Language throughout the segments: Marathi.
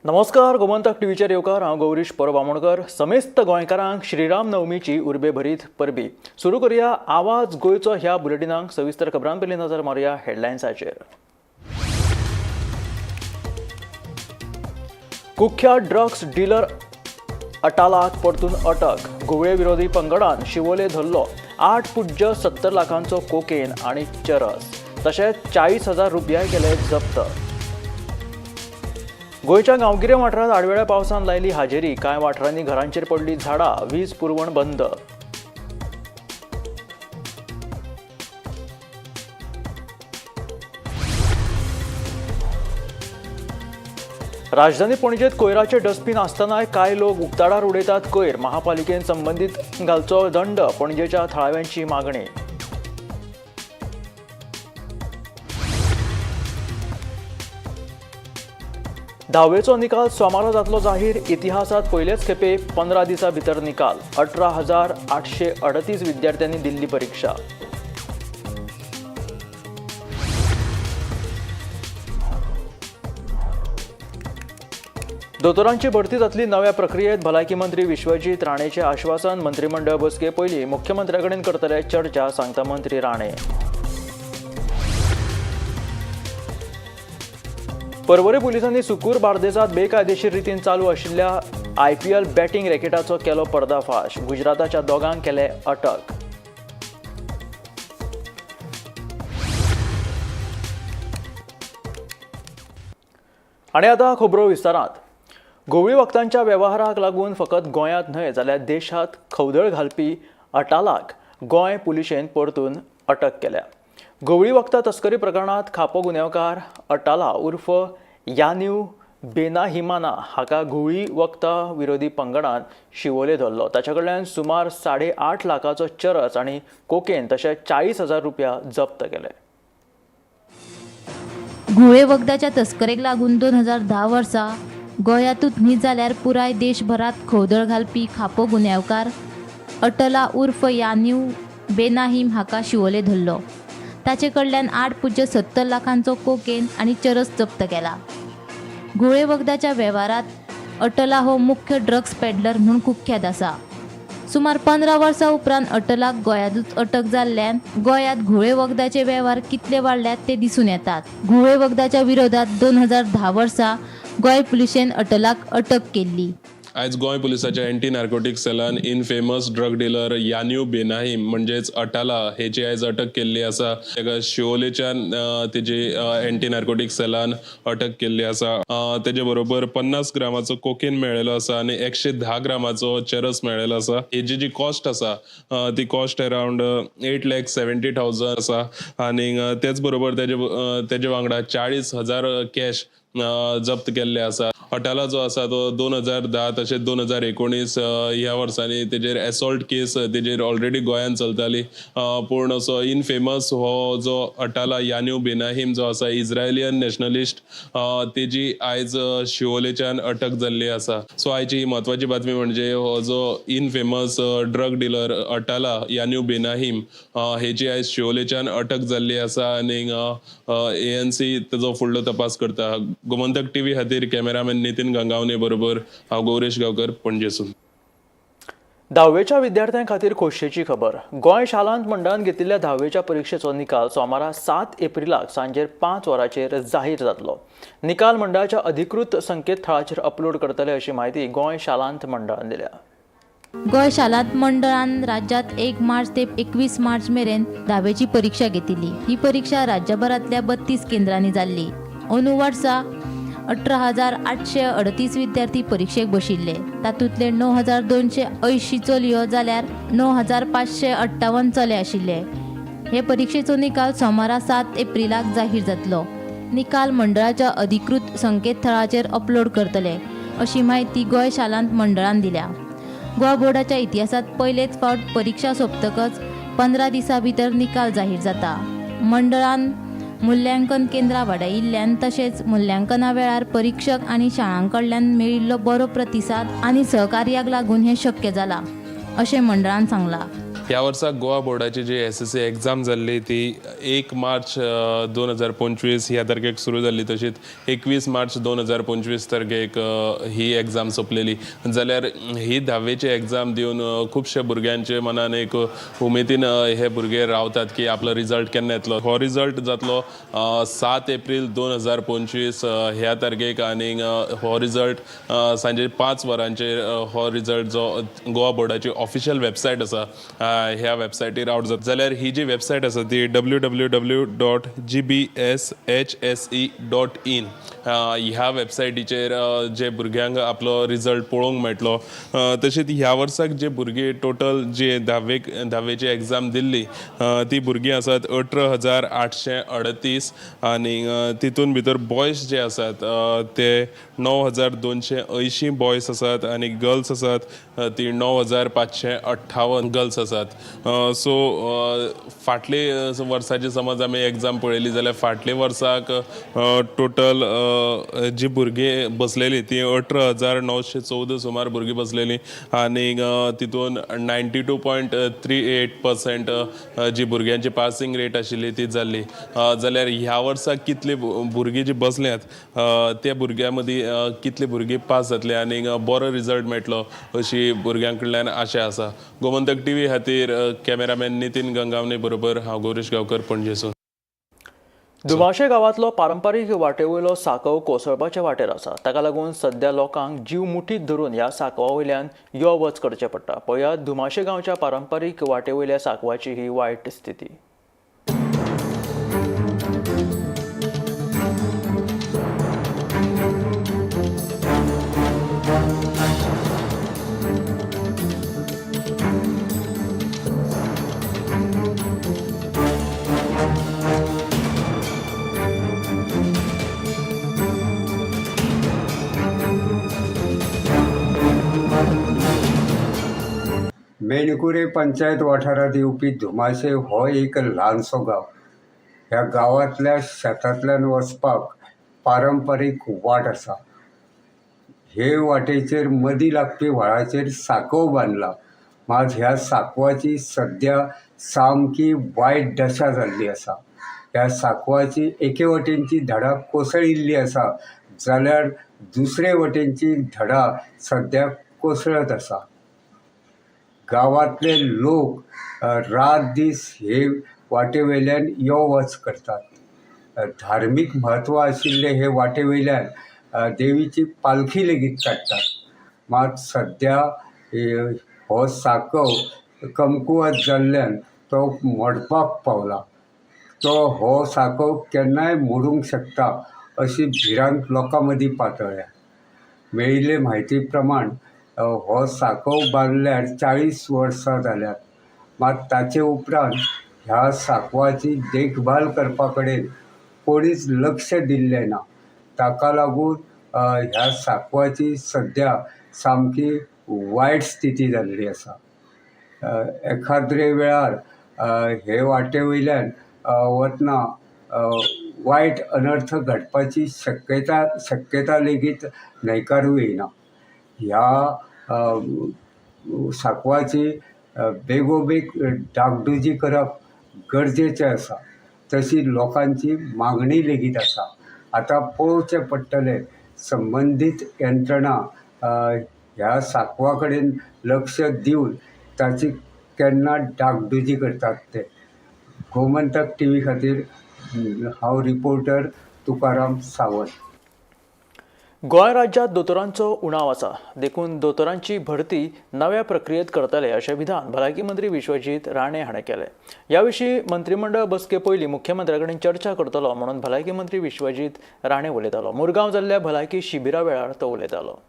नमस्कार, गोमंतक टीव्हीचेर येवकार। हांव गौरीश परबामणकर। समेस्त गोंयकारांक श्रीराम नवमीची उर्बे भरीत परबी। सुरू करूया आवाज गोंयचो ह्या बुलेटिनांक सविस्तर खबरां पयलीं नजर मारूया हेडलायन्साचेर। कुख्यात ड्रग्स डीलर अटालाक परतून अटक। घुवळे विरोधी पंगडान शिवोले धरलो 8.70 लाखांचो कोकेन आनी चरस, तशेंच 40,000 रुपया केले जप्त। गोंयच्या गांवगिरे वाठारांत आडवेळ्या पावसान लायली हाजेरी। कांय वाठारांनी घरांचेर पडली झाडां, वीज पुरवण बंद। राजधानी पणजेत कोयराचे डस्टबीन आसतनाय कांय लोक उक्ताडार उडयतात कोयर। महापालिकेन संबंदीत घालचो दंड, पणजेच्या थळाव्यांची मागणी। धावेचो निकाल सोमारा जातलो जाहीर। इतिहासात पयलेच खेपे 15 दिसां भितर निकाल। 18,838 विद्यार्थ्यांनी दिल्ली परीक्षा। दोतोरांची भरती जातली नव्या प्रक्रियेत। भलायकी मंत्री विश्वजीत राणेचे आश्वासन। मंत्रिमंडळ बसके पयलीं मुख्यमंत्र्याकडेन करतले चर्चा, सांगता मंत्री राणे। पर्वरी पुलिसांनी सुकूर बार्देसांत बेकायदेशीर रितीन चालू आशिल्ल्या IPL बॅटिंग रॅकेटाचो केलो पर्दाफाश। गुजराताच्या दोगांक केले अटक। आनी आतां खबरो विस्तारांत। घुवळी वखदांच्या वेव्हाराक लागून फकत गोंयांत न्हय जाल्यार देशांत खवदळ घालपी अटालाक गोंय पुलिशेन परतून अटक केल्या। घुवळी वखदां तस्करी प्रकरणात खापो गुन्यांवकार अटाला उर्फ यान्यू बेनाहिमाना हाका घुवळी वखदां विरोधी पंगडान शिवोले धरलो। ताचे कडल्यान सुमार 8.5 लाखाचो चरस आनी कोकेन तशेंच 40,000 रुपया जप्त केले। घुवळे वखदाच्या तस्करेक लागून 2010 वर्सा गोंयांतूच न्ही जाल्यार पुराय देशभरात खवदळ घालपी खापो गुन्यांवकार अटला उर्फ यान्यू बेनाहिम हाका शिवोले धरलो। ताचे कडल्यान 8.70 लाखांचो कोकेन आनी चरस जप्त केला। घुवळे वखदाच्या वेव्हारात अटला हो मुख्य ड्रग्स पेडलर म्हणून कुख्यात आसा। सुमार 15 वर्सां उपरांत अटलाक गोंयांतूच अटक जाल्ल्यान गोंयांत घुवळे वखदाचे वेव्हार कितले वाडल्यात ते दिसून येतात। घुवळे वखदाच्या विरोधात 2010 वर्सा गोंय पुलिशेन अटलाक अटक केल्ली। आज गोंय पुलिसाच्या एंटी नार्कोटिक सेलान infamous drug dealer Yaniv Benaim म्हणजेच अटाला हेची आज अटक केल्ली आसा। ताका शिवोलेच्यान तेजी एंटी नार्कोटिक सेलान अटक केल्ली आसा। तेजे बरोबर 50 ग्रामाचो कोकेन मेळ्ळेलो आसा आनी 110 ग्रामाचो चरस मेळ्ळेलो आसा। हेजी जी कॉस्ट आसा ती कॉस्ट अराउंड 8,70,000 आसा आनी तेच बरोबर तेजे वांगडा 40,000 कॅश जप्त केल्ले आसा। अटाला जो आसा तो 2010 तशेंच 2019 ह्या वर्सांनी तेजेर असॉल्ट केस तेजेर ऑलरेडी गोंयांत चलताली। पूण असो इनफेमस हो जो अटाला यान्यू बेनाहिम जो आसा इज्रायलियन नॅशनलिस्ट तेजी आयज शिवोलेच्यान अटक जाल्ली आसा। सो आयची ही म्हत्वाची बातमी म्हणजे हो जो इनफेमस ड्रग डीलर अटाला यान्यू बेनाहिम हेची आयज शिवोलेच्यान अटक जाल्ली आसा आनी ANC तेजो फुडलो तपास करता। गोमंतक टीव्ही खातीर कॅमेरामॅन नितीन गंगावणे बरोबर हांव गौरीश गांवकर, पणजेसून। धावेच्या विद्यार्थ्यां खातीर खोशयेची खबर। गोंय शालांत मंडळान घेतिल्ल्या धावेच्या परीक्षेचो निकाल सोमारा 7 एप्रिलाक सांजेर 5 वरांचेर जाहीर जातलो। निकाल मंडळाच्या अधिकृत संकेतथळाचेर अपलोड करतले अशी माहिती गोंय शालांत मंडळान दिल्या। गोंय शालांत मंडळान राज्यात 1 मार्च ते 21 मार्च मेरेन धावेची परीक्षा घेतिल्ली। ही परीक्षा राज्यभरातल्या 32 केंद्रांनी जाल्ली। अंदू वर्सा 18,838 विद्यार्थी परीक्षेक बशिल्ले। तातूंतले 9,280 चलयो जाल्यार 9,558 चले आशिल्ले। हे परीक्षेचो निकाल सोमारा 7 एप्रिलाक जाहीर जातलो। निकाल मंडळाच्या अधिकृत संकेतथळाचेर अपलोड करतले अशी माहिती गोंय शालांत मंडळान दिल्या। गोवा बोर्डाच्या इतिहासात पयलेच फावट परीक्षा सोंपतकच 15 दिसां भितर निकाल जाहीर जाता। मंडळान मुल्यांकन केंद्रां वाडयिल्ल्यान तशेंच मुल्यांकना वेळार परीक्षक आनी शाळांकडल्यान मेळिल्लो बरो प्रतिसाद आनी सहकार्याक लागून हें शक्य जालां अशें मंडळान सांगलां। ह्या वर्साक गोवा बोर्डाची जी SSC एग्जाम जाल्ली ती 1 मार्च 2025 ह्या तारखेक सुरू जाल्ली, तशीच 21 मार्च 2025 तारखेक ही एग्जाम सोंपलेली. जाल्यार ही 10वेची एग्जाम दिवन खुबशे भुरग्यांचे मनान एक उमेदीन हे भुरगे रावतात की आपलो रिजल्ट केन्ना येतलो. हो रिजल्ट जातलो 7 एप्रील 2025 ह्या तारखेक, आनी हो रिजल्ट सांजे 5 वरांचेर हो रिजल्ट जो गोवा बोर्डाची ऑफिशियल वेबसायट आसा ह्या वेबसायटीर आउट जाता. जाल्यार ही जी वेबसायट आसा ती www.gbshse.in ह्या वेबसायटीचेर जे भुरग्यांक आपलो रिजल्ट पळोवंक मेळटलो. तशेंच ह्या वर्साक जे भुरगीं टोटल जे 10वेची एग्जाम दिल्ली ती भुरगीं आसात 18,838 आनी तितून भितर बॉयज जे आसात ते 9,280 बॉयज आसात आनी गर्ल्स आसात ती 9,558 गर्ल्स आसात. सो फाटले वर्साची समज आमी एग्जाम पळयली जाल्यार फाटले वर्साक टोटल जी भुरगीं बसलेली ती 18,914 सुमार भुरगीं बसलेली आनी तितून 92.38% जी भुरग्यांची पासिंग रेट आशिल्ली ती जाल्ली. जाल्यार ह्या वर्साक कितले भुरगीं जी बसल्यात त्या भुरग्यां मदीं कितले भुरगीं पास जातले आनी बरो रिजल्ट मेळटलो अशी भुरग्यां कडल्यान आशा आसा. गोमंतक TV खातीर कॅमेरामॅन नितीन गंगावणे बरोबर हांव गौरीश गांवकर, पणजेसून. दुमाशे गांवांतलो पारंपारीक वाटेवयलो सांकव कोसळपाच्या वाटेर आसा. ताका लागून सध्या लोकांक जीव मुठीत धरून ह्या सांकवा वयल्यान यो वच करचें पडटा. पळयात दुमाशे गांवच्या पारंपारीक वाटेवयल्या सांकवाची ही वायट स्थिती. मेणकुरे पंचायत वाठारांत येवपी दुमाशे हो एक ल्हानसो गांव. ह्या गांवांतल्या शेतांतल्यान वचपाक पारंपारीक वाट आसा. हे वाटेचेर मदीं लागपी व्हाळाचेर सांकव बांदला. मात ह्या सांकवाची सद्या सामकी वायट दशा जाल्ली आसा. ह्या सांकवाची एके वटेनची धडा कोसळिल्ली आसा जाल्यार दुसरे वटेनची धडा सद्या कोसळत आसा. गांवांतले लोक रात दीस हे वाटेवयल्यान यो वच करतात. धार्मीक म्हत्व आशिल्ले हे वाटेवयल्यान देवीची पालखी लेगीत काडटात. मात सद्या हो सांकव कमकुवत जाल्ल्यान तो मोडपाक पावला. हो सांकव केन्नाय मोडूंक शकता अशी भिरांत लोकां मदीं पातळ्ळ्या. मेळिल्ले म्हायती प्रमाण हो सांकव बांदल्यार 40 वर्सां जाल्यात. मात ताचे उपरांत ह्या सांकवाची देखभाल करपा कडेन कोणीच लक्ष दिल्लें ना. ताका लागून ह्या सांकवाची सद्या सामकी वायट स्थिती जाल्ली आसा. एखाद्रे वेळार हे वाटे वयल्यान वतना वायट अनर्थ घडपाची शक्यता लेगीत न्हयकारूं येना. ह्या सांकवाची बेगोबेग डागडुजी करप गरजेचें आसा. तशी लोकांची मागणी लेगीत आसा. आतां पळोवचें पडटलें संबंदीत यंत्रणा ह्या सांकवा कडेन लक्ष दिवन ताची केन्ना डागडुजी करतात ते. गोमंतक TV खातीर हांव रिपोर्टर तुकाराम सावंत. गोंय राज्यांत दोतोरांचो उणाव आसा. देखून दोतोरांची भरती नव्या प्रक्रियेत करतले अशें विधान भलायकी मंत्री विश्वजीत राणे हाणें केलें. ह्या विशीं मंत्रिमंडळ बसके पयलीं मुख्यमंत्र्या कडेन चर्चा करतलो म्हणून भलायकी मंत्री विश्वजीत राणे उलयतालो. मुरगांव जाल्ल्या भलायकी शिबिरा वेळार तो उलयतालो.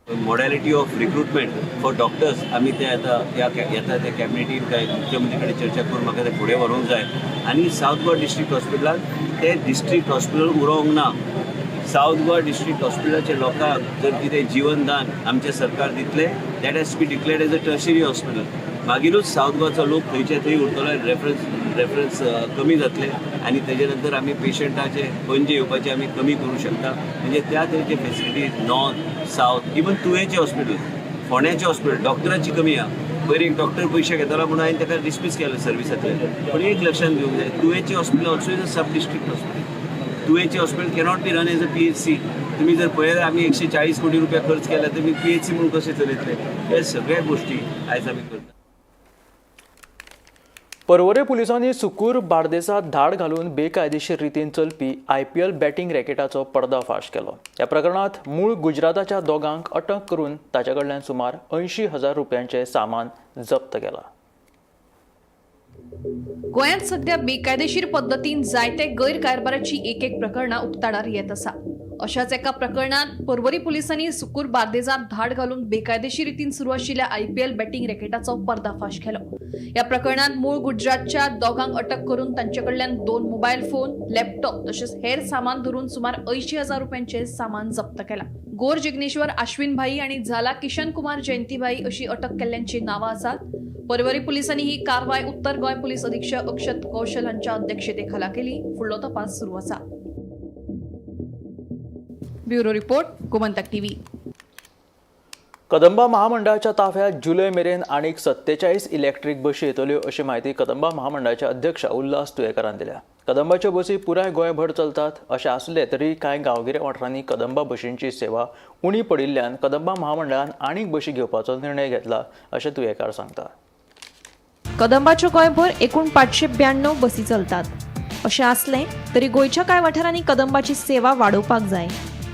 मॉडॅलिटी ऑफ रिक्रुटमेंट फॉर डॉक्टर्स आमी ते आतां त्या कॅबिनेटीन काय मुख्यमंत्री कडेन चर्चा करून म्हाका ते फुडें व्हरूंक जाय. आनी सावथ गोवा डिस्ट्रिक्ट हॉस्पिटलांत ते डिस्ट्रिक्ट हॉस्पिटल उरोवंक ना. सावथ गोवा डिस्ट्रिक्ट हॉस्पिटलाच्या लोकांक जर कितें जीवनदान आमचें सरकार दितलें that has to be declared as a tertiary hospital. मागीरूच सावथ गोवाचो लोक खंयचे थंय उरतलो, रेफरन्स कमी जातले आनी तेजे नंतर आमी पेशंटाचे पणजे येवपाचे आमी कमी करूं शकता. म्हणजे त्या तरेचे फेसिलिटी नॉर्थ सावथ इवन तुवेंचें हॉस्पिटल, फोंड्याचें हॉस्पिटल डॉक्टरांची कमी आहा. पयर एक डॉक्टर पयशे घेतालो म्हणून हांवें ताका डिसमीस केलें सर्विसांतल्यान. पूण एक लक्षांत घेवंक जाय, तुवेची hospital also is a sub district hospital. तुवेची hospital cannot be run as a PHC. तुम्ही जर पळयल्यार आमी 140 कोटी रुपया खर्च केला, तुमी PHC म्हणून कशें चलयतले? हे सगळ्या गोश्टी आयज आमी करता. पर्वरे पुलिसांनी सुकूर बार्देसांत धाड घालून बेकायदेशीर रितीन चलपी IPL बॅटिंग रॅकेटाचो पर्दाफाश केलो. ह्या प्रकरणात मूळ गुजराताच्या दोगांक अटक करून ताचे कडल्यान सुमार 80,000 रुपयांचे सामान जप्त केला. गोंयांत सध्या बेकायदेशीर पद्दतीन जायते गैरकारभाराची एक प्रकरणां उक्ताडार येत आसा. अशाच एका प्रकरणात पर्वरी पुलिसांनी सुकूर बार्देजांत धाड घालून बेकायदेशीर रितीन सुरू आशिल्ल्या IPL बॅटिंग रॅकेटाचो पर्दाफाश केलो. या प्रकरणात मूळ गुजरातच्या दोगांक अटक करून तांचे कडल्यान 2 मोबायल फोन, लॅपटॉप तसेच हेर सामान धरून सुमार 80,000 रुपयांचे सामान जप्त केला. गोर जिग्नेश्वर आश्विन भाई आणि झाला किशन कुमार जयंतीभाई अशी अटक केल्ल्यांची नावां आसात. पर्वरी पुलिसांनी ही कारवाय उत्तर गोंय पुलीस अधीक्षक अक्षत कौशल हांच्या अध्यक्षतेखाला केली. फुडलो तपास सुरू आसा. Bureau report, Gomantak TV. Kadamba महामंडळाच्या ताफ्यात जुलै मेरेन आनीक 47 इलेक्ट्रीक बसी येतल्यो अशी माहिती कदंबा महामंडळाचे अध्यक्ष उल्हास तुयेकारान दिल्या. कदंबाच्यो बसी पुराय गोंयभर चलतात अशें आसले तरी कांय गांवगिऱ्या वाठारांनी कदंबा बशींची सेवा उणी पडिल्ल्यान कदंबा महामंडळान आनीक बशी घेवपाचो निर्णय घेतला अशें तुयेकार सांगता. कदंबाच्यो गोंयभर एकूण 592 बसी चलतात. अशें आसलें तरी गोंयच्या कांय वाठारांनी कदंबाची सेवा वाडोवपाक जाय.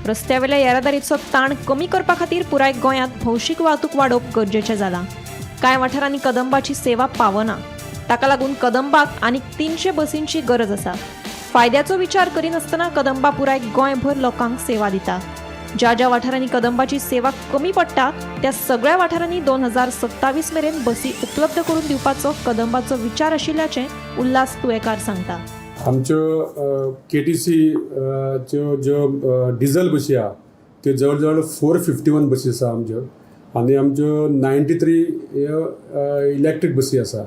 रस्त्यावेल्या येरादारीचो ताण कमी करपा खातीर पुराय गोंयांत भौशीक वाहतूक वाडोवप गरजेचें जालां. कांय वाठारांनी कदंबाची सेवा पावना. ताका लागून कदंबाक आनीक 300 बसींची गरज आसा. फायद्याचो विचार करिनासतना कदंबा पुराय गोंयभर लोकांक सेवा दिता. ज्या ज्या वाठारांनी कदंबाची सेवा कमी पडटा त्या सगळ्या वाठारांनी 2027 मेरेन बसी उपलब्ध करून दिवपाचो कदंबाचो विचार आशिल्ल्याचें उल्हास तुयेकार सांगता. आमच्यो KTC ज्यो डिझल बसी आहा त्यो जवळ जवळ 451 बसी आसा आमच्यो आनी आमच्यो 93 इलेक्ट्रीक बसी आसा.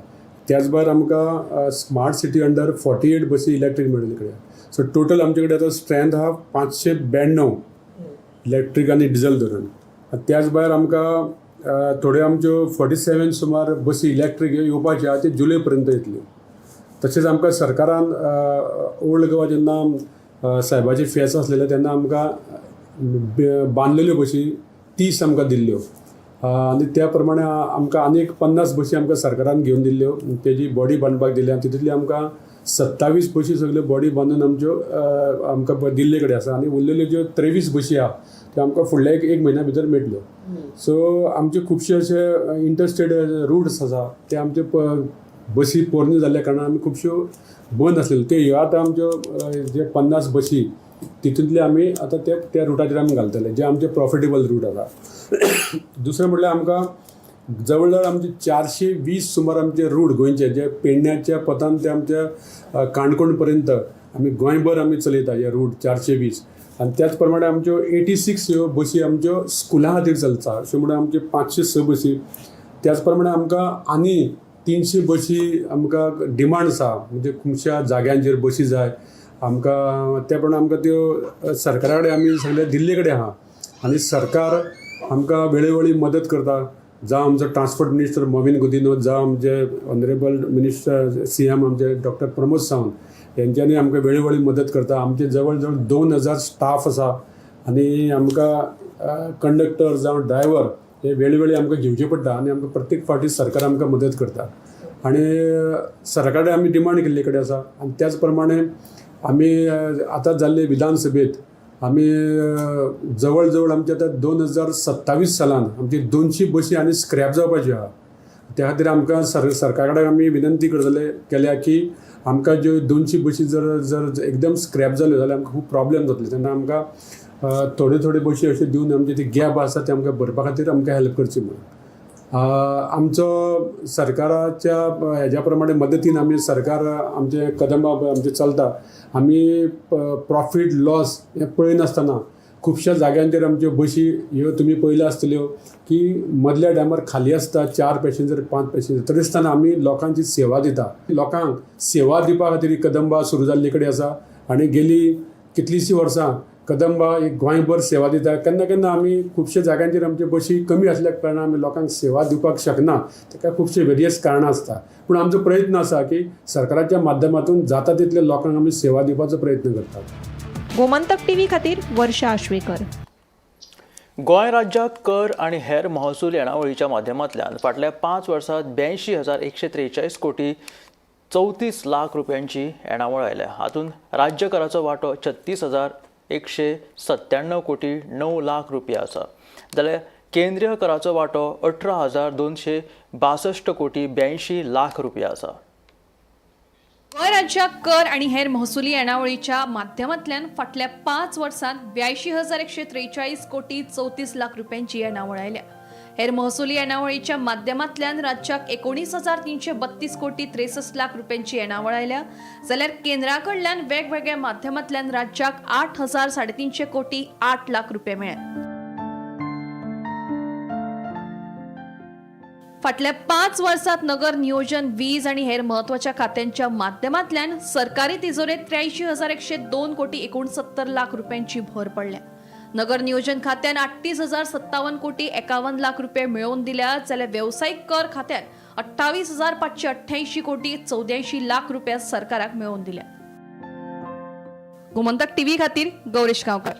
त्याच भायर आमकां स्मार्ट सिटी अंडर 48 बसी इलेक्ट्रीक मेळिल्ले कडेन. सो टोटल आमचे कडेन आतां स्ट्रेंथ आहा 592 इलेक्ट्रीक आनी डिझल धरून. त्याच भायर आमकां थोड्यो आमच्यो 47 सुमार बसी इलेक्ट्रीक येवपाच्यो आहा त्यो जुलय पर्यंत येतल्यो. तशेंच आमकां सरकारान ओल्ड गोवा जेन्ना सायबाची फेस आसलेले तेन्ना आमकां बांदलेल्यो बसी 30 आमकां दिल्ल्यो आनी त्या प्रमाणे आमकां आनीक 50 बसी आमकां सरकारान घेवन दिल्ल्यो. तेजी बॉडी बांदपाक दिल्या. तितूंतली आमकां 27 बसी सगल्यो बॉडी बांदून आमच्यो आमकां दिल्ले कडेन आसा आनी उरलेल्यो ज्यो 23 बसी आहा त्यो आमकां फुडल्या एक म्हयन्या भितर मेळटल्यो. सो आमचे खुबशे अशे इंटरस्टेट रूट्स आसा ते आमचे बसी पोरण्यो जाल्ल्या कारणान आमी खुबश्यो बंद आसलेल्यो त्यो ह्यो आतां आमच्यो जे 50 बसी तितूंतले आमी आतां त्या रुटाचेर आमी घालतले जे आमचे प्रॉफिटेबल रूट आसा. दुसरें म्हणल्यार आमकां जवळ जवळ आमचे 420 सुमार आमचे रूट गोंयचे जे पेडण्याच्या पथान ते आमच्या काणकोण पर्यंत आमी गोंयभर आमी चलयता हे रूट 420. आनी त्याच प्रमाणे आमच्यो 86 ह्यो बसी आमच्यो स्कुलां खातीर चलता. अशें म्हणून आमचे 506 बसी. त्याच प्रमाणे आमकां आनी 300 बसी आमकां डिमांड आसा म्हणजे खुबश्या जाग्यांचेर बसी जाय आमकां. त्या प्रमाणे आमकां त्यो सरकारा कडेन आमी सगळे दिल्ले कडेन आहा आनी सरकार आमकां वेळोवेळी मदत करता. जावं आमचो ट्रान्सपोर्ट मिनिस्टर मोविन गुदिनो, जावं आमचे ऑनरेबल मिनिस्टर CM आमचे डॉक्टर प्रमोद सावंत हेंच्यांनी आमकां वेळोवेळी मदत करता. आमचे जवळ जवळ 2000 स्टाफ आसा आनी आमकां कंडक्टर जावं ड्रायव्हर हे वेळोवेळी आमकां घेवचे पडटा आनी आमकां प्रत्येक फावटी सरकार आमकां मदत करता आनी सरकारा कडेन आमी डिमांड केल्ले कडेन आसा. आनी त्याच प्रमाणे आमी आतां जाल्ले विधानसभेत आमी जवळ जवळ आमचे आतां 2027 सालान आमची 200 बसी आनी स्क्रॅप जावपाच्यो आहा. त्या खातीर आमकां सरकारा कडेन आमी विनंती केल्या की आमकां ज्यो 200 बसी जर एकदम स्क्रॅप जाल्यो जाल्यार आमकां खूब प्रॉब्लेम जातले. तेन्ना आमकां थोडे बशी अशे दिवन आमचे ती गॅप आसा ते आमकां भरपा खातीर आमकां हेल्प करची म्हणून. आमचो सरकाराच्या हेज्या प्रमाणे मदतीन आमी सरकार आमचे कदंबा आमचे चलता. आमी प्रॉफीट लॉस हें पळयनासतना खुबश्या जाग्यांचेर आमच्यो बशी ह्यो तुमी पळयल्यो आसतल्यो की मदल्या टायमार खाली आसता 4 पॅसेंजर 5 पॅसेंजर तरी आसतना आमी लोकांची सेवा दिता. लोकांक सेवा दिवपा खातीर कदंबा सुरू जाल्ले कडेन आसा आनी गेली कितलींशीं वर्सां कदंबा एक गोंयभर सेवा दिता. केन्ना केन्ना आमी खुबशे जाग्यांचेर आमचे बशी कमी आसल्या कारणान आमी लोकांक सेवा दिवपाक शकना. ताका खुबशे वेरियस कारणां आसता. पूण आमचो प्रयत्न आसा की सरकाराच्या माध्यमातून जाता तितले लोकांक आमी सेवा दिवपाचो प्रयत्न करतात. गोमंतक टीव्ही खातीर वर्षा आश्वेकर. गोंय राज्यात कर आणि हेर महसूल येणावळीच्या माध्यमांतल्यान फाटल्या 5 वर्सांत 82,143 कोटी 34 लाख रुपयांची येणावळ आयल्या. हातूंत राज्य कराचो वांटो 36,197 कोटी 9 लाख रुपया आसा, जाल्यार केंद्रीय कराचो वांटो 18,262 कोटी 82 लाख रुपया आसा. गोंय राज्याक कर आणि हेर महसुली येणावळीच्या माध्यमांतल्यान फाटल्या 5 वर्सांत 82,143 कोटी 34 लाख रुपयांची येणावळ आयल्या. हेर महसुली येणावळीच्या माध्यमांतल्यान राज्याक 19,332 कोटी 63 लाख रुपयांची येणावळ आयल्या, जाल्यार केंद्रा कडल्यान वेगवेगळ्या माध्यमांतल्यान राज्याक 8,350 कोटी 8 लाख रुपये मेळ्ळ्यात. फाटल्या 5 वर्सांत नगर नियोजन, वीज आणि हेर महत्वाच्या खात्यांच्या माध्यमांतल्यान सरकारी तिजोरेत 83,102 कोटी 69 लाख रुपयांची भर पडल्या. नगर नियोजन खात्यान 38,057 कोटी 51 लाख रुपये मेळवून दिल्या, जाल्यार वेवसायिक कर खात्यान 28,588 कोटी 84 लाख रुपया सरकाराक मेळवून दिल्या. गोमंतक टीव्ही खातीर गौरीश गांवकर.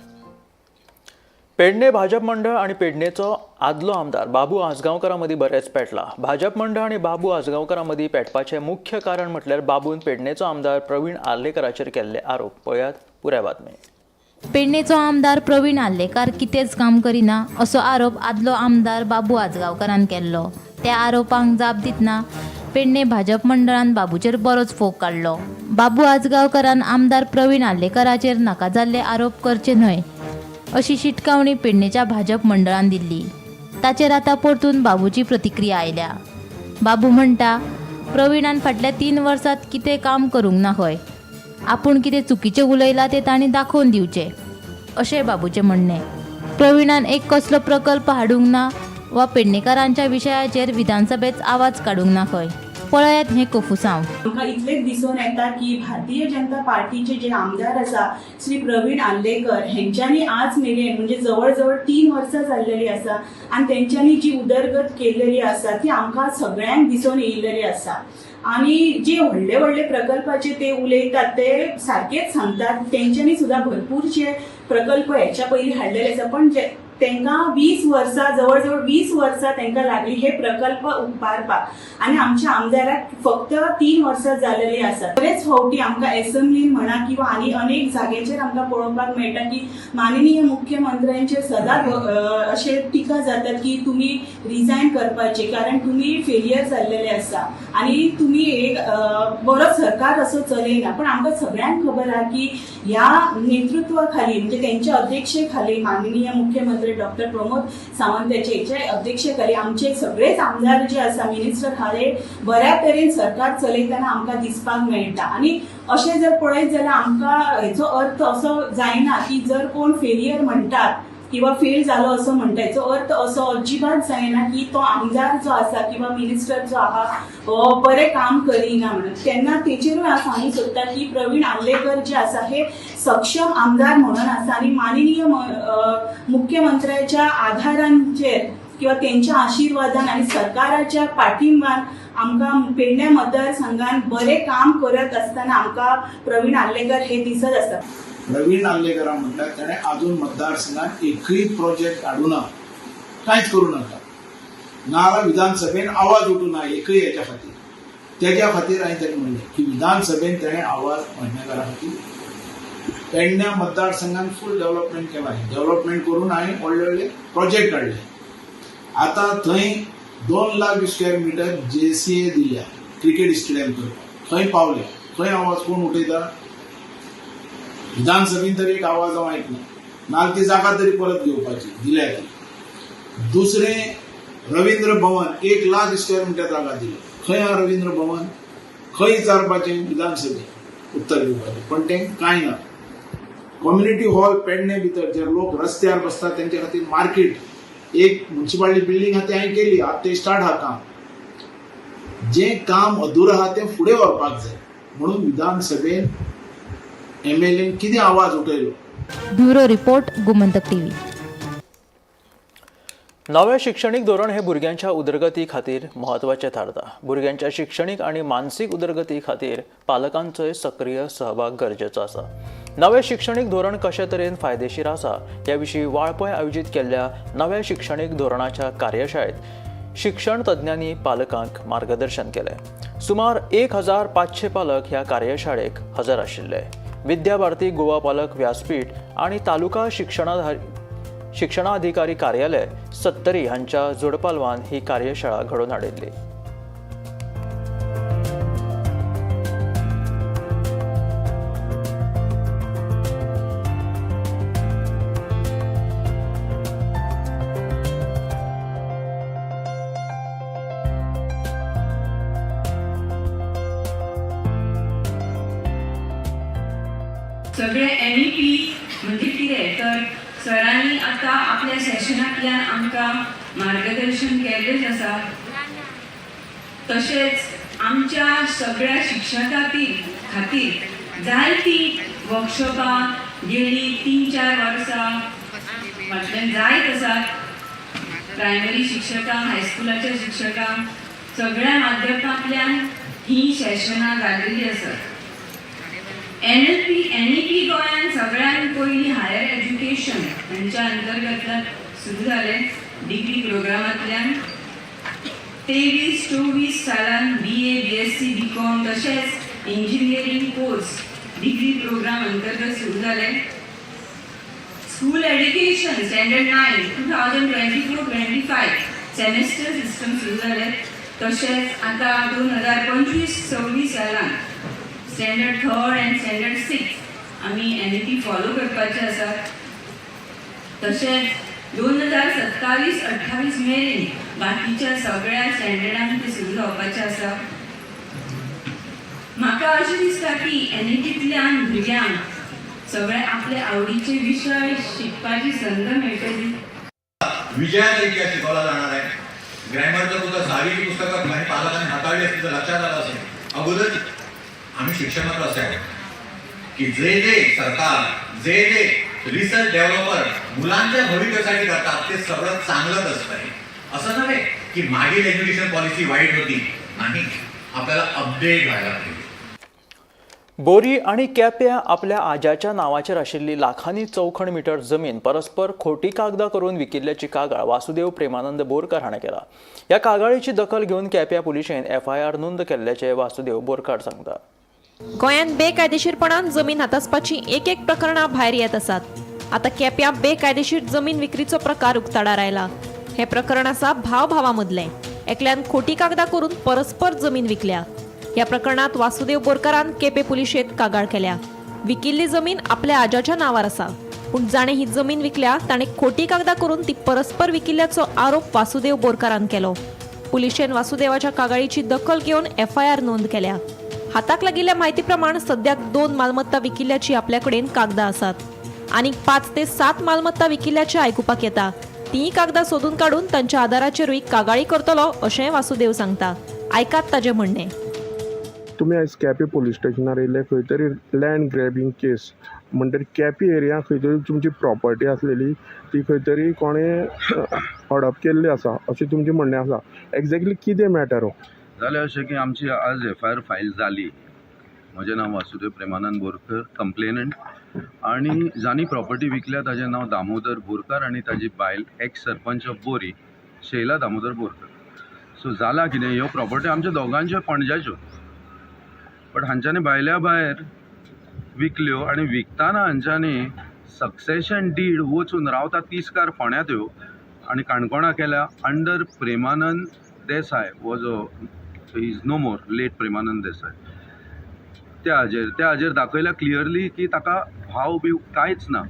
पेडणे भाजप मंडळ आणि पेडणेचो आदलो आमदार बाबू आजगांवकारा मदीं बरेच पेटला. भाजप मंडळ आणि बाबू आजगांवकारा मदीं पेटपाचें मुख्य कारण म्हटल्यार बाबून पेडणेचो आमदार प्रवीण आर्लेकराचेर केल्ले आरोप. पळयात पुराय बातमी. पेडणेचो आमदार प्रवीण आर्लेकर कितेंच काम करिना असो आरोप आदलो आमदार बाबू आजगांवकारान केल्लो. त्या आरोपांक जाप दितना पेडणे भाजप मंडळान बाबूचेर बरोच फोग काडलो. बाबू आजगांवकारान आमदार प्रवीण आर्लेकराचेर नाका जाल्ले आरोप करचे न्हय अशी शिटकावणी पेडणेच्या भाजप मंडळान दिल्ली. ताचेर आतां परतून बाबूची प्रतिक्रिया आयल्या. बाबू म्हणटा, प्रवीणान फाटल्या 3 वर्सांत कितें काम करूंक ना खंय. आपूण कितें चुकीचें उलयलां तें तांणी दाखोवन दिवचें अशें बाबूचें म्हणणें. प्रवीणान एक कसलो प्रकल्प हाडूंक ना वा पेडणेकारांच्या विशयाचेर विधानसभेत आवाज काडूंक ना खंय. पळयात हें कफुसांव. आमकां इतलेंच दिसून येता की भारतीय जनता पार्टीचे जे आमदार आसा श्री प्रवीण आर्लेकर हेंच्यांनी आज मेरेन म्हणजे जवळ जवळ 3 वर्सां जाल्लेली आसा आनी तेंच्यांनी जी उदरगत केल्लेली आसा ती आमकां सगळ्यांक दिसून येयल्लेली आसा. आणि जे व्हडले व्हडले प्रकल्पाचे ते उलयतात ते सारखेच सांगतात. तेंच्यांनी सुद्धा भरपूरशे प्रकल्प हेच्या पयलीं हाडलेले आसा, पण तांकां 20 वर्सां जवळ 20 वर्सां तांकां लागली हे प्रकल्प उबारपाक आनी आमच्या आमदाराक फक्त 3 वर्सां जाल्लेली आसात. बरेच फावटी आमकां एसेंब्लीन म्हणा किंवा आनी अनेक जाग्याचेर आमकां पळोवपाक मेळटा की माननीय मुख्यमंत्र्यांचेर सदांच अशे टिका जातात की तुमी रिजायन करपाचे कारण तुमी फेलियर जाल्लेले आसा आनी तुमी एक बरो सरकार असो चलयना. पण आमकां सगळ्यांक खबर आहा की ह्या नेतृत्वा खाली म्हणजे त्यांच्या अध्यक्षे खाली माननीय मुख्यमंत्री डॉक्टर प्रमोद सावंत यांच्या अध्यक्षेखाली आमचे सगळेच आमदार जे आसा मिनिस्टर खाले बऱ्या तरेन सरकार चलयतना आमकां दिसपाक मेळटा. आनी अशें जर पळयत जाल्यार आमकां हेचो अर्थ असो जायना की जर कोण फेलियर म्हणटात किंवा फेल जालो असं म्हणटा हेचो अर्थ असो अजिबात जायना की तो आमदार जो आसा किंवा मिनिस्टर जो आहा बरें काम करिना म्हणून. तेन्ना तेचेरूय हांव सांगूंक सोदता की प्रवीण आर्लेकर जे आसा हे सक्षम आमदार म्हणून आसा आनी माननीय मुख्यमंत्र्याच्या आधारांचेर किंवा त्यांच्या आशीर्वादान आणि सरकाराच्या पाठिंब्यान आमकां पेडणे मतदारसंघात बरें काम करत असताना आमकां प्रवीण आर्लेकर हे दिसत आसता. प्रवीण आर्लेकरा म्हणटा ताणें अजून मतदारसंघात एकूय प्रोजेक्ट हाडूं ना, कांयच करूं नाका ना विधानसभेन आवाज उठूं ना एकूय हेच्या खातीर. तेज्या खातीर हांवें ताका म्हणलें की विधानसभेन ताणें आवाज पेडणेकारा खातीर पेडण्या मतदारसंघात फूल डेव्हलपमेंट केला. डेव्हलपमेंट करून हांवें व्हडले व्हडले प्रोजेक्ट काडले. आतां थंय 2 लाख स्क्वेअर मिटर JCA दिल्या क्रिकेट स्टेडियम करपाक. खंय पावले, खंय आवाज कोण उठयता. विधानसभेन तरी एक आवाज हांव आयकना नाल्यार ती जागा तरी परत घेवपाची दिल्या ती. दुसरें रवींद्र भवन 1 लाख स्क्वेअर मिटर जागा दिली. खंय हा रवींद्र भवन, खंय विचारपाचें विधानसभेत उत्तर दिवपाचें. पण तें कांय ना. कम्युनिटी हॉल पेडणे भितर जे लोक रस्त्यार बसतात तेंच्या खातीर मार्केट एक म्युनिसिपालिटी बिल्डींग आहा ती हांवें केली. आतां तें स्टार्ट आहा काम. जें काम अधुरो आहा तें फुडें व्हरपाक जाय म्हणून विधानसभेन MLA कितें आवाज उठयलो ब्युरो रिपोर्ट गोमंतक टीव्ही. नवे शिक्षणीक धोरण हे भुरग्यांच्या उदरगती खातीर म्हत्वाचें थारता. भुरग्यांच्या शिक्षणीक आनी मानसीक उदरगती खातीर पालकांचोय सक्रीय सहभाग गरजेचो आसा. नवे शिक्षणीक धोरण कशे तरेन फायदेशीर आसा ह्या विशीं वाळपय आयोजीत केल्ल्या नव्या शिक्षणीक धोरणाच्या कार्यशाळेत शिक्षण तज्ञांनी पालकांक मार्गदर्शन केलें. सुमार 1500 पालक ह्या कार्यशाळेक हजर आशिल्ले. विद्याभारती गोवा पालक व्यासपीठ आनी तालुका शिक्षणाधिकारी कार्यालय सत्तरी हांच्या जोडपालवान ही कार्यशाळा घडोवन हाडिल्ली. सगळे NEP म्हणजे कितें तर सरांनी आतां आपल्या सेशनांतल्यान आमकां मार्गदर्शन केल्लेंच आसा. तशेंच आमच्या सगळ्या शिक्षकां खातीर जायती वर्कशॉपां गेली 3-4 वर्सां फाटल्यान जायत आसात. प्रायमरी शिक्षकांक, हायस्कुलाच्या शिक्षकांक सगळ्या माध्यमांतल्यान ही सेशनां जाल्लेली आसात. NEP गोंयांत सगळ्यान पयलीं हायर एज्युकेशन हांच्या अंतर्गत सुरू जालें. डिग्री प्रोग्रामांतल्यान 23-24 सालान BA, BSc, BCom तशेंच इंजिनियरींग कोर्स डिग्री प्रोग्राम अंतर्गत सुरू जाले. School education standard 9 2024-25 semester system सुरू जाले. तशेंच आतां 2025-26 सालान स्टँडर्ड 3rd आनी स्टँडर्ड 6 आमी NEP फॉलो करपाचे आसात. तशेंच 2027-28 मेरेन बाकीच्या सगळ्या स्टँडर्डांक ते सुरू जावपाचे आसा. म्हाका अशें दिसता की NEPंतल्यान भुरग्यांक सगळे आपले आवडीचे विशय शिकपाची संद मेळटली. विजयानरित्या शिकवला जाणार आहे. ग्रॅमरचं तुझं 6वी पुस्तकं काही पालकांनी हाताळली असतील तर लक्षात आलं असेल. अगोदर आम्ही शिक्षणात असे आहे की जे सरकार जे रिसर्च डेव्हलपर मुलांच्या भविष्यासाठी करतात ते सगळं चांगलंच असतंय. असं नव्हे की मागील एज्युकेशन पॉलिसी वाईट होती. नाही, आपल्याला अपडेट व्हायला पाहिजे. बोरी आणि केप्यां आपल्या आज्याच्या नांवाचेर आशिल्ली लाखांनी चौखण मीटर जमीन परस्पर खोटी कागदां करून विकिल्ल्याची कागाळ वासुदेव प्रेमानंद बोरकार हाणें केला. ह्या कागाळीची दखल घेवन केप्यां पुलिशेन FIR नोंद केल्ल्याचे वासुदेव बोरकार सांगता. गोंयांत बेकायदेशीरपणान जमीन हातासपाची एक प्रकरणां भायर येत आसात. आतां केप्यां बेकायदेशीर जमीन विक्रीचो प्रकार उक्ताडार आयला. हे प्रकरण आसा भावा मदलें. एकल्यान खोटी कागदां करून परस्पर जमीन विकल्या. ह्या प्रकरणात वासुदेव बोरकारान केपे पुलिशेंत कागाळ केल्या. विकिल्ली जमीन आपल्या आज्याच्या नांवार आसा, पूण जाणें ही जमीन विकल्या ताणें खोटी कागदां करून ती परस्पर विकिल्ल्याचो आरोप वासुदेव बोरकारान केलो. पुलिशेन वासुदेवाच्या कागाळीची दखल घेवन FIR नोंद केल्या. हाताक लागिल्ल्या म्हायती प्रमाण सद्याक 2 मालमत्ता विकिल्ल्याची आपल्या कडेन कागदां आसात. आनीक 5 ते 7 मालमत्ता विकिल्ल्याचे आयकुपाक येता. तीं कागदां सोदून काडून तांच्या आदाराचेरूय कागाळी करतलो अशें वासुदेव सांगता. आयकात ताजें म्हणणें. तुमी आयज केपे पुलीस स्टेशनार येयले. खंय तरी लँड ग्रॅबिंग केस म्हणटरी केपे एरिया खंय तरी तुमची प्रॉपर्टी आसलेली ती खंय तरी कोणें हडप केल्ली आसा अशें तुमचें म्हणणें आसा. एक्झॅक्टली कितें मॅटर हो? जालें अशें की आमची आज FIR फायल जाली. म्हजें नांव वासुदेव प्रेमानंद बोरकर, कंप्लेनंट. आनी जाणी प्रॉपर्टी विकल्या ताचें नांव दामोदर बोरकार आनी ताजी बायल x sarpanch of Bori Shaila Damodar Borkar. So जाला कितें, ह्यो प्रॉपर्टी आमच्या दोगांच्यो पणज्याच्यो. बट हांच्यांनी भायल्या भायर विकल्यो आनी विकताना हांच्यांनी सक्सेशन डीड वचून रावता 30 कार फोंड्यात ह्यो आनी काणकोणा केल्या under Premanand Desai was is no more, late Premanand Desai. त्या हाजेर दाखयल्या क्लियरली की ताका भाव बी कांयच ना.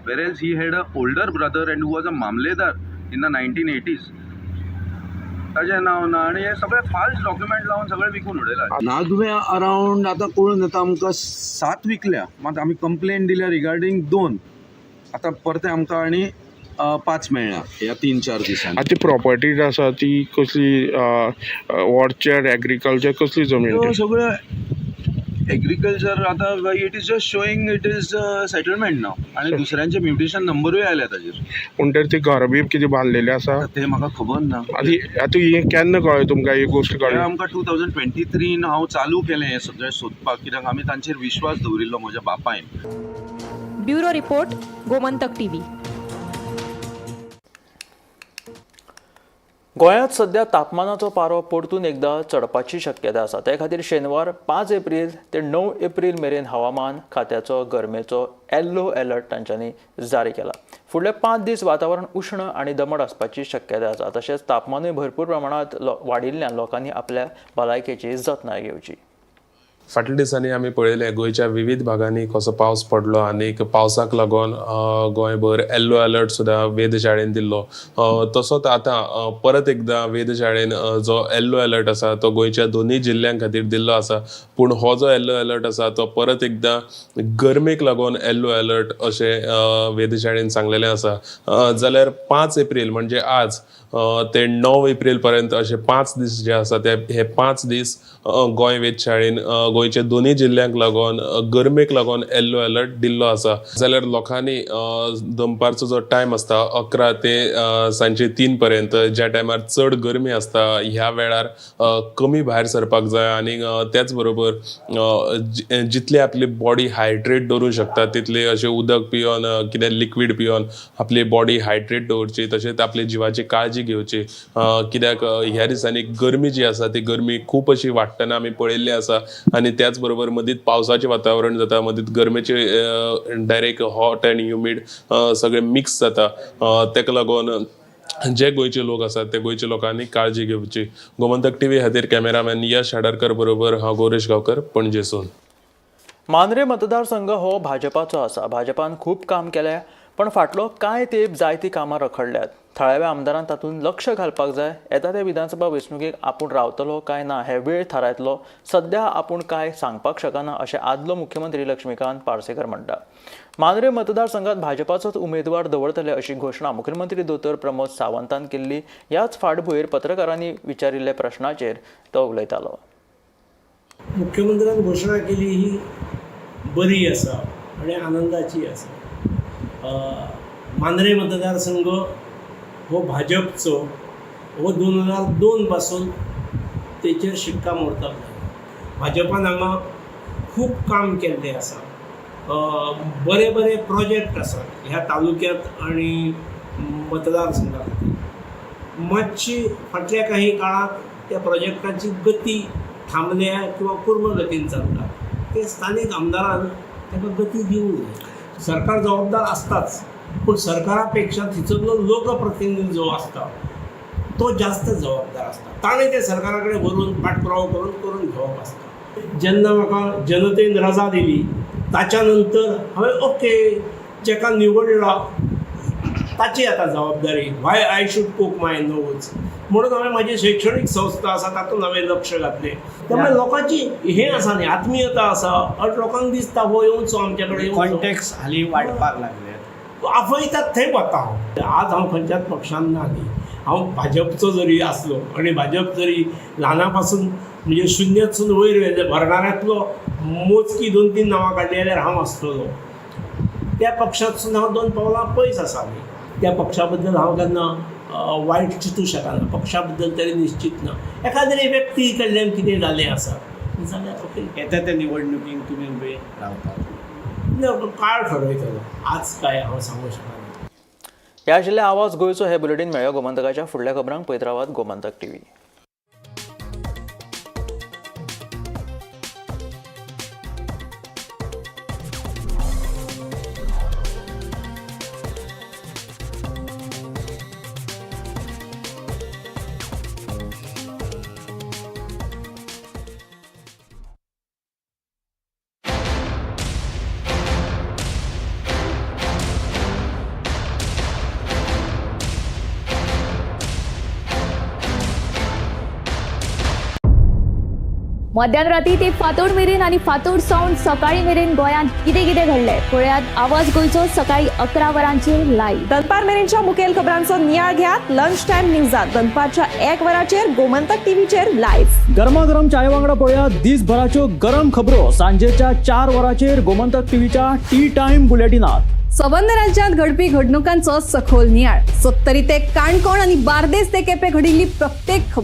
Whereas he had a older brother and was a mamledar in the 1980s. ताजें नांव ना आनी हे सगळे फाल्स डॉक्युमेंट लावन सगळे विकून उडयला. ना तुवें अरावंड आतां कळून येता आमकां 7 विकल्या. मात आमी कंप्लेन दिल्या रिगार्डींग 2. आतां परते आमकां आनी 5 मेळ्ळा ह्या 3-4 दिसांनी. ती प्रॉपर्टी आसा ती कसली ऑर्चर्ड एग्रीकल्चर कसली जमीन? सगळ्यो एग्रीकल्चर आता it is just showing it is settlement नाव आणि दुसऱ्यांचे म्युटेशन नंबरूय आयल्या ताजेर. म्हणटकीर ती घरां बी कितें बांदलेली आसा ते म्हाका खबर ना. आतां हें केन्ना कळ्ळें तुमकां ही गोश्ट हे कळ्ळी? आमकां 2023 हांव चालू केलें हें सगळें सोदपाक, कित्याक आमी तांचेर विश्वास दवरिल्लो म्हज्या बापायन. Bureau report, Gomantak TV. गोंयांत सध्या तापमानाचो पारो परतून एकदा चडपाची शक्यता आसा. ते खातीर शेनवार 5 एप्रील ते 9 एप्रील मेरेन हवामान खात्याचो गरमेचो येल्लो अलर्ट तांच्यांनी जारी केला. फुडले 5 दीस वातावरण उष्ण आनी दमट आसपाची शक्यता आसा. तशेंच तापमानूय भरपूर प्रमाणांत वाडिल्ल्यान लोकांनी आपल्या भलायकेची जतनाय घेवची. फाटल्या दिसांनी आमी पळयलें गोंयच्या विविध भागांनी कसो पावस पडलो आनी पावसाक लागून गोंयभर येल्लो अलर्ट सुद्दां वेधशाळेन दिल्लो. तसोच आतां परत एकदां वेधशाळेन जो येल्लो अलर्ट आसा तो गोंयच्या दोनूय जिल्ल्यांक खातीर दिल्लो आसा. पूण हो जो येल्लो अलर्ट आसा तो परत एकदां गरमेक लागून येल्लो अलर्ट अशें वेधशाळेन सांगलेलें आसा. जाल्यार 5 एप्रील म्हणजे आज ते 9 एप्रील पर्यंत अशे 5 दीस जे आसा हे 5 दीस गोंय वेधशाळेन गोंयच्या दोनूय जिल्ल्यांक लागून गरमेक लागून येल्लो अलर्ट दिल्लो आसा. जाल्यार लोकांनी दनपारचो जो टायम आसता 11 ते सांजे 3 पर्यंत, ज्या टायमार चड गरमी आसता, ह्या वेळार कमी भायर सरपाक जाय आनी त्याच बरोबर जितली आपली बॉडी हायड्रेट दवरूंक शकता तितले अशें उदक पिवन कितें लिक्वीड पिवन आपली बॉडी हायड्रेट दवरची. तशेंच आपली जिवाची काळजी घेवची, कित्याक ह्या दिसांनी गरमी जी आसा ती गरमी खूब अशी वाडटना आमी पळयल्ली आसा. आनी त्याच बरोबर मदींच पावसाचें वातावरण जाता, मदींच गरमेचे डायरेक्ट हॉट एंड ह्युमीड सगळें मिक्स जाता. तेका लागून जे गोंयचे लोक आसात ते गोंयच्या लोकांनी काळजी घेवची. गोमंतक टीव्ही खातीर कॅमेरामॅन यश हाडरकर बरोबर हांव गौरेश गांवकर, पणजेसून. मांद्रे मतदारसंघ हो भाजपाचो आसा. भाजपान खूब काम केलें, पण फाटलो कांय तेंप जायतीं कामां रखडल्यात. थळाव्या आमदारान तातूंत लक्ष घालपाक जाय. येता त्या विधानसभा वेंचणुकेक आपूण रावतलो काय ना हे वेळ थारायतलो. सध्या आपूण कांय सांगपाक शकना अशें आदलो मुख्यमंत्री लक्ष्मीकांत पार्सेकर म्हणटा. मांद्रे मतदारसंघात भाजपाचोच उमेदवार दवरतले अशी घोशणा मुख्यमंत्री दोतोर प्रमोद सावंतान केल्ली. ह्याच फाटभुंयेर पत्रकारांनी विचारिल्ल्या प्रश्नाचेर तो उलयतालो. मुख्यमंत्र्यान घोशणा केली ही बरी आसा आनी आनंदाची आसा. मांद्रे मतदारसंघ हो भाजपचो हो 2002 पासून तेचेर शिक्कामोर्तब जालो. भाजपान हांगा खूब काम केल्लें आसा. बरे बरे प्रोजेक्ट आसात ह्या तालुक्यांत आनी मतदारसंघात. मातशी फाटल्या काही काळात त्या प्रोजेक्टाची गती थांबल्या किंवा पूर्ण गतीन चलता. ते स्थानीक आमदारान ताका गती दिवंक जाय. सरकार जबाबदार आसताच, पूण सरकारा तिचो लोकप्रतिनिधी जो आसता तो जास्त जबाबदार आसता. ताणें ते सरकारा कडेन व्हरून पाठपुरावो करून घेवप आसता. जेन्ना म्हाका जनतेन रजा दिली ताच्या नंतर हांवें ओके जेका निवडला ताची आतां जबाबदारी, Y I should coke my notes म्हणून हांवें म्हाजी शैक्षणीक संस्था आसा तातूंत हांवें लक्ष घातलें. त्यामुळे लोकांची हें आसा न्ही, आत्मीयता आसा. लोकांक दिसता हो येवचो आमचे कडेन. कॉन्टॅक्ट्स हालीं वाडपाक लागले. आपयतात थंय वता हांव. आज हांव खंयच्याच पक्षान ना न्ही. हांव भाजपचो जरी आसलो आनी भाजप जरी ल्हाना पासून म्हणजे शुन्यासून वयर भरणाऱ्यांतलो मोजकी 2-3 नांवां काडली जाल्यार हांव आसतलो. त्या पक्षांतसून हांव 2 पावलां पयस आसा. त्या पक्षा बद्दल हांव केन्ना वायट चिंतूं शकना. पक्षा बद्दल तरी निश्चित ना. एखाद्या व्यक्ती कडल्यान कितें जालें आसा जाल्यार ओके येता त्या निवडणुकीक तुमी उबे रावतात. काळ ठरयतलो. आज काय हांव सांगूंक शकना. ह्या आशिल्ले आवाज गोंयचो हे बुलेटीन मेळ्ळो गोमंतकाच्या. फुडल्या खबरांक पळयत रावात गोमंतक टीव्ही. मध्यानराती ते फातोड मेरेन आणि फातोड सावन सकाळी मेरेन गोंयांत कितें कितें घडलें पळयात आवाज गोंयचो सकाळी 11 वरांचेर लायव्ह. दनपार मेरेनच्या मुखेल खबरांचो नियाळ घेयात लंच टायम न्यूजात दनपारच्या 1 वराचेर गोमंतक टीव्हीचेर लायव्ह. गरमागरम चाय वांगडा पळयात दिसभराच्यो गरम खबरो सांजेच्या 4 वरांचेर गोमंतक टीव्हीच्या टी टायम बुलेटिनात. संबंध राज्यांत घडपी घडणुकांचो सखोल नियाळ 70 ते काणकोण आणि बार्देस ते केपें घडिल्ली प्रत्येक